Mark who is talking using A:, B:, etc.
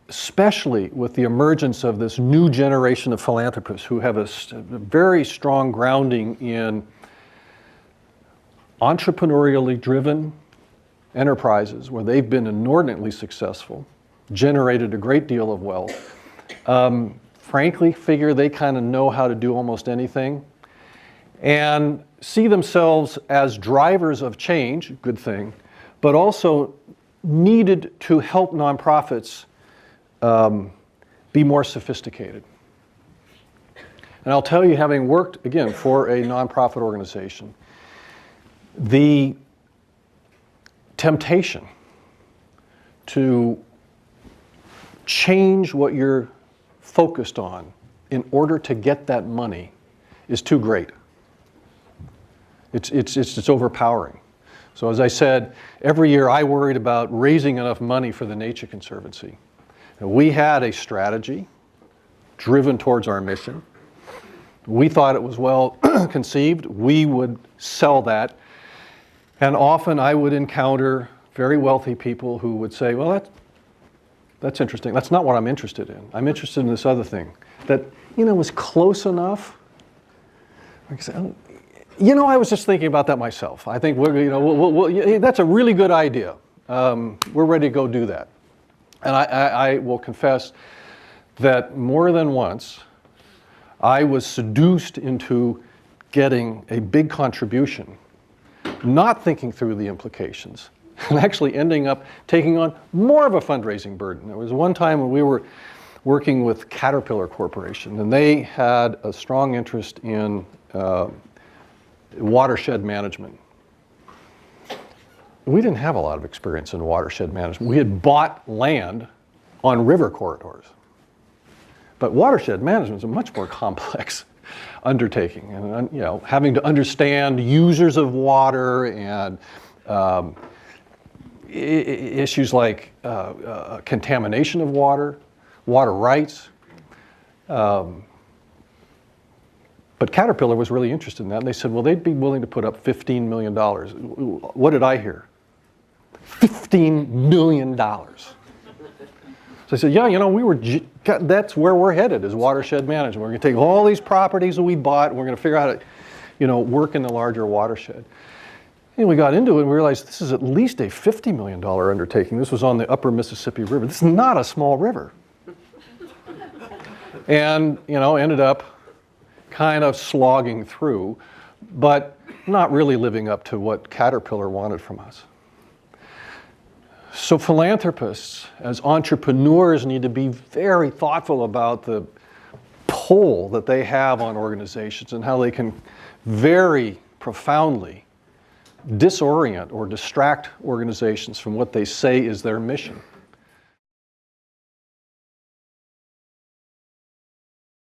A: especially with the emergence of this new generation of philanthropists who have a very strong grounding in entrepreneurially driven enterprises where they've been inordinately successful, generated a great deal of wealth, frankly figure they kind of know how to do almost anything, and see themselves as drivers of change, good thing, but also needed to help nonprofits be more sophisticated. And I'll tell you, having worked, again, for a nonprofit organization, the temptation to change what you're focused on in order to get that money is too great. It's overpowering. So as I said, every year I worried about raising enough money for the Nature Conservancy. And we had a strategy driven towards our mission. We thought it was well conceived. We would sell that. And often I would encounter very wealthy people who would say, well, that's interesting. That's not what I'm interested in. I'm interested in this other thing that, was close enough. Like I said, I was just thinking about that myself. I think that's a really good idea. We're ready to go do that. And I will confess that more than once, I was seduced into getting a big contribution, not thinking through the implications, and actually ending up taking on more of a fundraising burden. There was one time when we were working with Caterpillar Corporation, and they had a strong interest in watershed management. We didn't have a lot of experience in watershed management. We had bought land on river corridors. But watershed management is a much more complex undertaking. And having to understand users of water and issues like contamination of water, water rights. But Caterpillar was really interested in that, and they said, well, they'd be willing to put up $15 million. What did I hear? $15 million. So I said, yeah, that's where we're headed, is watershed management. We're going to take all these properties that we bought, and we're going to figure out how to, work in the larger watershed. And we got into it, and we realized this is at least a $50 million undertaking. This was on the upper Mississippi River. This is not a small river. And, ended up kind of slogging through, but not really living up to what Caterpillar wanted from us. So philanthropists, as entrepreneurs, need to be very thoughtful about the pull that they have on organizations and how they can very profoundly disorient or distract organizations from what they say is their mission.